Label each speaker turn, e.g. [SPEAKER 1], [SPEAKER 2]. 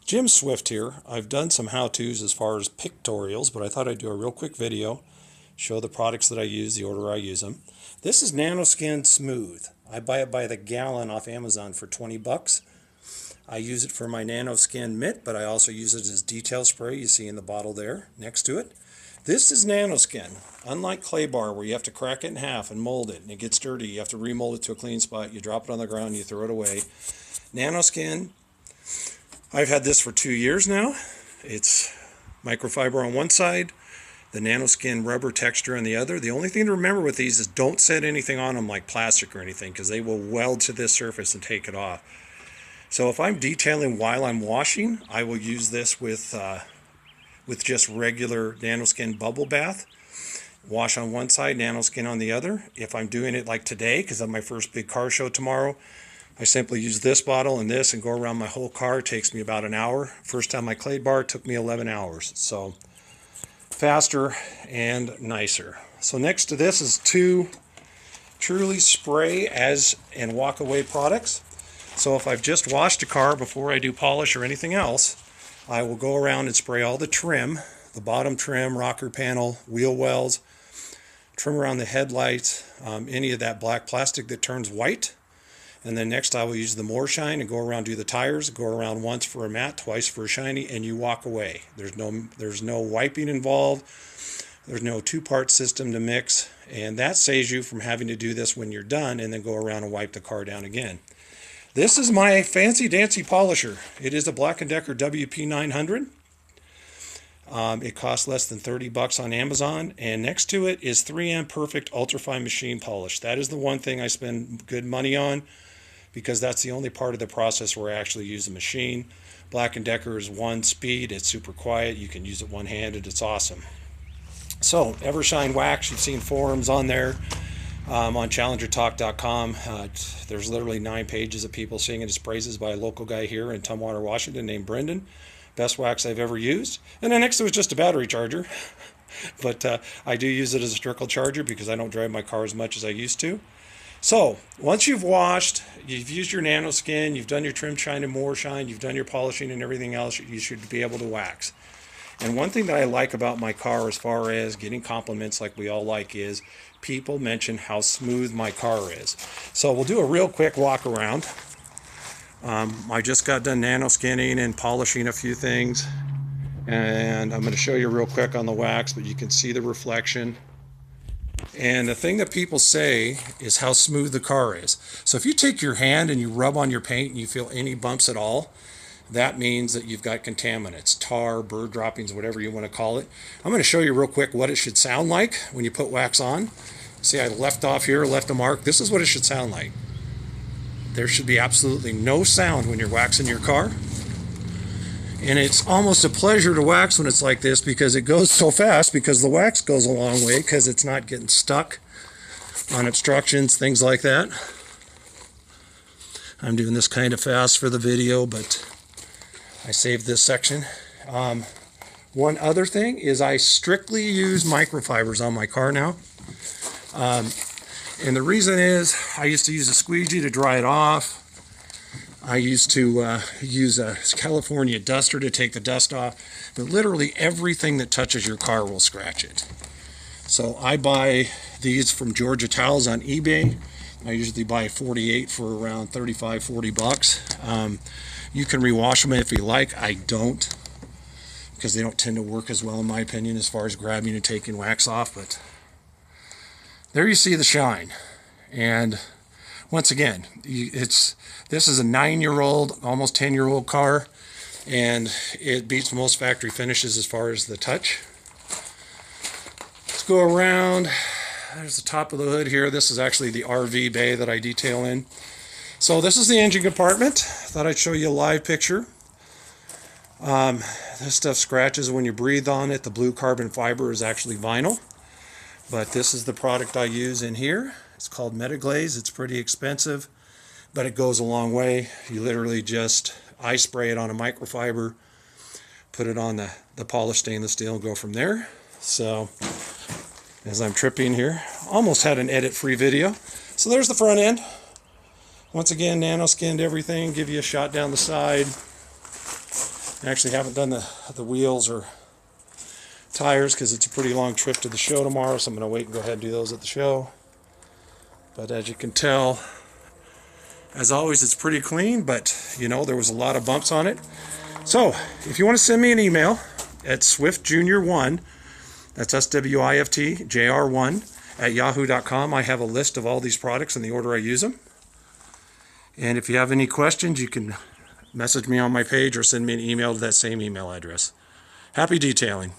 [SPEAKER 1] Jim Swift here. I've done some how-tos as far as pictorials, but I thought I'd do a real quick video, show the products that I use, the order I use them. This is Nanoskin Smooth. I buy it by the gallon off Amazon for 20 bucks. I use it for my Nanoskin mitt, but I also use it as detail spray. You see in the bottle there next to it. This is Nanoskin. Unlike clay bar where you have to crack it in half and mold it and it gets dirty, you have to remold it to a clean spot, you drop it on the ground, you throw it away. Nanoskin, I've had this for 2 years now. It's microfiber on one side, the Nanoskin rubber texture on the other. The only thing to remember with these is don't set anything on them like plastic or anything, because they will weld to this surface and take it off. So if I'm detailing while I'm washing, I will use this with just regular Nanoskin bubble bath. Wash on one side, Nanoskin on the other. If I'm doing it like today, because I'm my first big car show tomorrow, I simply use this bottle and this and go around my whole car. It takes me about an hour. First time I clayed bar, it took me 11 hours. So faster and nicer. So next to this is two Truly spray as and walk away products. So if I've just washed a car before I do polish or anything else, I will go around and spray all the trim, the bottom trim, rocker panel, wheel wells, trim around the headlights, any of that black plastic that turns white. And then next I will use the more shine and go around, do the tires, go around once for a matte, twice for a shiny, and you walk away. There's no wiping involved. There's no two-part system to mix, and that saves you from having to do this when you're done and then go around and wipe the car down again. This is my fancy dancy polisher. It is a Black & Decker WP900. It costs less than 30 bucks on Amazon, and next to it is 3M Perfect Ultrafine Machine Polish. That is the one thing I spend good money on, because that's the only part of the process where I actually use the machine. Black & Decker is one speed. It's super quiet. You can use it one-handed. It's awesome. So, Evershine Wax, you've seen forums on there, on challengertalk.com. There's literally 9 pages of people singing his praises by a local guy here in Tumwater, Washington named Brendan. Best wax I've ever used. And then next to it was just a battery charger. But I do use it as a trickle charger because I don't drive my car as much as I used to. So, once you've washed, you've used your Nanoskin, you've done your trim, shine, and more shine, you've done your polishing and everything else, you should be able to wax. And one thing that I like about my car as far as getting compliments like we all like is people mention how smooth my car is. So we'll do a real quick walk around. I just got done nanoskinning and polishing a few things, and I'm going to show you real quick on the wax, but you can see the reflection. And the thing that people say is how smooth the car is. So if you take your hand and you rub on your paint and you feel any bumps at all, that means that you've got contaminants, tar, bird droppings, whatever you want to call it. I'm going to show you real quick what it should sound like when you put wax on. See, I left off here, left a mark. This is what it should sound like. There should be absolutely no sound when you're waxing your car. And it's almost a pleasure to wax when it's like this because it goes so fast, because the wax goes a long way because it's not getting stuck on obstructions, things like that. I'm doing this kind of fast for the video, but I saved this section. One other thing is I strictly use microfibers on my car now. And the reason is I used to use a squeegee to dry it off. I used to use a California duster to take the dust off. But literally everything that touches your car will scratch it. So I buy these from Georgia Towels on eBay. I usually buy 48 for around 35, 40 bucks. You can rewash them if you like. I don't, because they don't tend to work as well in my opinion as far as grabbing and taking wax off. But there you see the shine. And once again, this is a 9-year-old, almost 10-year-old car, and it beats most factory finishes as far as the touch. Let's go around. There's the top of the hood here. This is actually the RV bay that I detail in. So this is the engine compartment. Thought I'd show you a live picture. This stuff scratches when you breathe on it. The blue carbon fiber is actually vinyl. But this is the product I use in here. It's called Metaglaze. It's pretty expensive, but it goes a long way. You literally just eye spray it on a microfiber, put it on the polished stainless steel, and go from there. So as I'm tripping here, almost had an edit-free video. So there's the front end. Once again, nano-skinned everything, give you a shot down the side. I actually haven't done the wheels or tires because it's a pretty long trip to the show tomorrow, so I'm going to wait and go ahead and do those at the show. But as you can tell, as always, it's pretty clean, but you know, there was a lot of bumps on it. So if you want to send me an email at swiftjr1, that's SWIFTJR1 at yahoo.com, I have a list of all these products in the order I use them. And if you have any questions, you can message me on my page or send me an email to that same email address. Happy detailing.